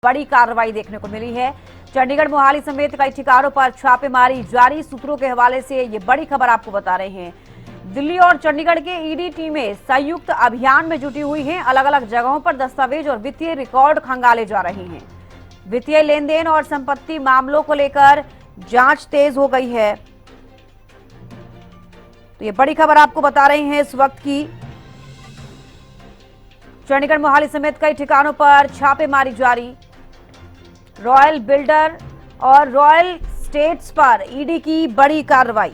बड़ी कार्रवाई देखने को मिली है। चंडीगढ़ मोहाली समेत कई ठिकानों पर छापेमारी जारी। सूत्रों के हवाले से ये बड़ी खबर आपको बता रहे हैं। दिल्ली और चंडीगढ़ के ईडी टीमें संयुक्त अभियान में जुटी हुई हैं। अलग अलग जगहों पर दस्तावेज और वित्तीय रिकॉर्ड खंगाले जा रहे हैं। वित्तीय लेन देन और संपत्ति मामलों को लेकर जांच तेज हो गई है। तो ये बड़ी खबर आपको बता रहे हैं इस वक्त की। चंडीगढ़ मोहाली समेत कई ठिकानों पर छापेमारी जारी। रॉयल बिल्डर और रॉयल स्टेट्स पर ईडी की बड़ी कार्रवाई।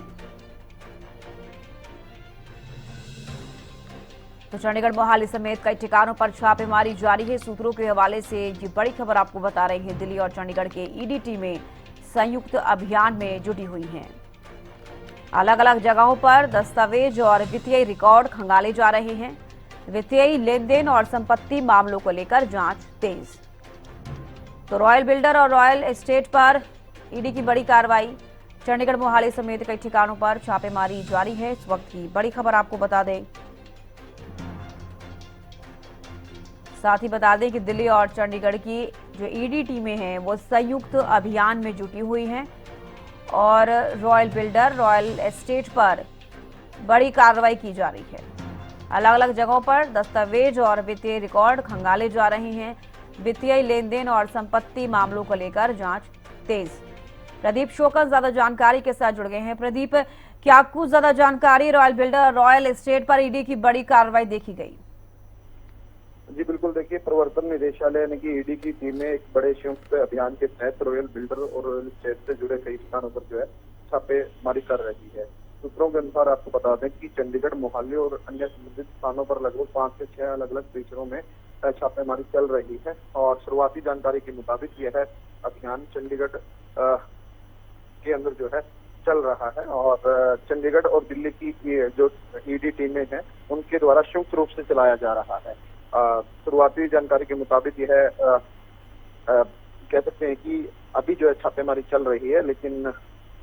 तो चंडीगढ़ मोहाली समेत कई ठिकानों पर छापेमारी जारी है। सूत्रों के हवाले से ये बड़ी खबर आपको बता रहे हैं। दिल्ली और चंडीगढ़ के ईडी टीमें संयुक्त अभियान में जुटी हुई हैं। अलग अलग जगहों पर दस्तावेज और वित्तीय रिकॉर्ड खंगाले जा रहे हैं। वित्तीय लेन देन और संपत्ति मामलों को लेकर जांच तेज। तो रॉयल बिल्डर और रॉयल एस्टेट पर ईडी की बड़ी कार्रवाई। चंडीगढ़ मोहाली समेत कई ठिकानों पर छापेमारी जारी है। इस वक्त की बड़ी खबर आपको बता दें। साथ ही बता दें कि दिल्ली और चंडीगढ़ की जो ईडी टीमें हैं वो संयुक्त अभियान में जुटी हुई हैं और रॉयल बिल्डर रॉयल एस्टेट पर बड़ी कार्रवाई की जा रही है। अलग अलग जगहों पर दस्तावेज और वित्तीय रिकॉर्ड खंगाले जा रहे हैं। वित्तीय लेन देन और संपत्ति मामलों को लेकर जांच तेज। प्रदीप शोकन ज्यादा जानकारी के साथ जुड़ गए हैं। प्रदीप, क्या कुछ ज्यादा जानकारी रॉयल बिल्डर और रॉयल एस्टेट पर ईडी की बड़ी कार्रवाई देखी गई? जी बिल्कुल, देखिए, प्रवर्तन निदेशालय यानी कि ईडी की टीम ने एक बड़े संयुक्त अभियान के तहत रॉयल बिल्डर और रॉयल एस्टेट से जुड़े कई स्थानों पर जो है छापेमारी कर रही है। सूत्रों के अनुसार आपको बता दें कि चंडीगढ़, मोहाली और अन्य संबंधित स्थानों पर लगभग 5 से 6 अलग अलग परिसरों में छापेमारी चल रही है। और शुरुआती जानकारी के मुताबिक यह अभियान चंडीगढ़ के अंदर जो है चल रहा है और चंडीगढ़ और दिल्ली की जो ईडी टीमें हैं उनके द्वारा संयुक्त रूप से चलाया जा रहा है। शुरुआती जानकारी के मुताबिक यह कह सकते हैं कि अभी जो है छापेमारी चल रही है, लेकिन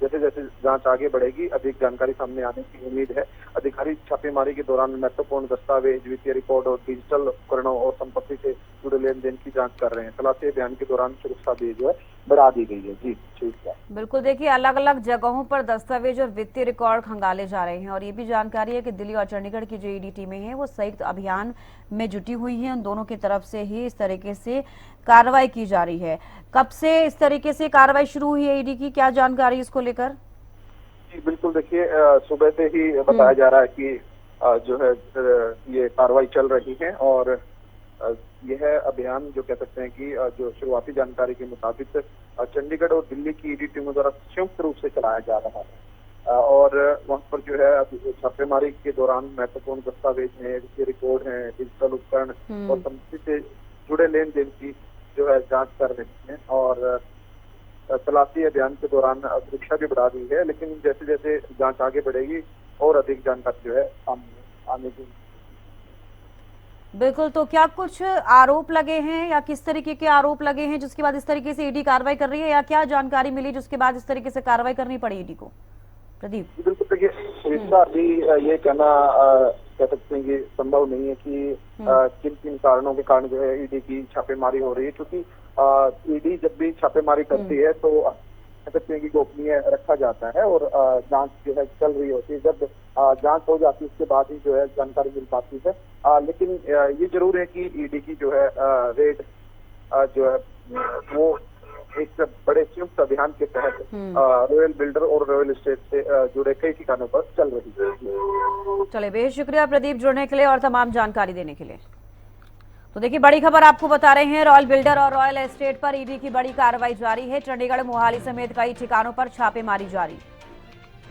जैसे जैसे जांच आगे बढ़ेगी अधिक जानकारी सामने आने की उम्मीद है। अधिकारी छापेमारी के दौरान महत्वपूर्ण दस्तावेज, वित्तीय रिकॉर्ड और डिजिटल उपकरणों और संपत्ति से जुड़े लेन देन की जांच कर रहे हैं। तलाशी अभियान के दौरान सुरक्षा भी जो है बढ़ा दी गई है। जी ठीक है, बिल्कुल। देखिए, अलग अलग जगहों पर दस्तावेज और वित्तीय रिकॉर्ड खंगाले जा रहे हैं और ये भी जानकारी है कि दिल्ली और चंडीगढ़ की जो ईडी टीमें हैं वो संयुक्त अभियान में जुटी हुई हैं। उन दोनों की तरफ से ही इस तरीके से कार्रवाई की जा रही है। कब से इस तरीके से कार्रवाई शुरू हुई है ईडी की, क्या जानकारी इसको लेकर? जी बिल्कुल, देखिए, सुबह से ही बताया जा रहा है कि जो है ये कार्रवाई चल रही है और यह अभियान जो कह सकते हैं कि जो शुरुआती जानकारी के मुताबिक चंडीगढ़ और दिल्ली की ईडी टीमों द्वारा संयुक्त रूप से चलाया जा रहा है। और वहां पर जो है छापेमारी के दौरान महत्वपूर्ण दस्तावेज हैं, वित्तीय रिकॉर्ड हैं, डिजिटल उपकरण और संपत्ति से जुड़े लेन देन की जो है जांच कर रही है। और तलाशी अभियान के दौरान सुरक्षा भी बढ़ा दी है, लेकिन जैसे जैसे जांच आगे बढ़ेगी और अधिक जानकारी जो है सामने आने की। बिल्कुल। तो क्या कुछ आरोप लगे हैं या किस तरीके के आरोप लगे हैं जिसके बाद इस तरीके से ईडी कार्रवाई कर रही है, या क्या जानकारी मिली जिसके बाद इस तरीके से कार्रवाई करनी पड़ी ईडी को? प्रदीप, बिल्कुल, देखिए, इसका अभी ये कहना कह सकते हैं कि संभव नहीं है कि किन किन कारणों के कारण जो है ईडी की छापेमारी हो रही है, क्योंकि ईडी जब भी छापेमारी करती है तो कह सकते हैं कि गोपनीय रखा जाता है और जांच जो है चल रही होती है। जब जांच हो जाती है उसके बाद ही जो है जानकारी मिल पाती है। लेकिन ये जरूर है कि ईडी की जो है रेड जो है वो एक बड़े संयुक्त अभियान के तहत रॉयल बिल्डर और रॉयल एस्टेट से जुड़े कई ठिकानों पर चल रही है। चलिए, बेहद शुक्रिया प्रदीप जुड़ने के लिए और तमाम जानकारी देने के लिए। तो देखिए, बड़ी खबर आपको बता रहे हैं। रॉयल बिल्डर और रॉयल एस्टेट पर ईडी की बड़ी कार्रवाई जारी है। चंडीगढ़, मोहाली समेत कई ठिकानों पर छापेमारी जारी।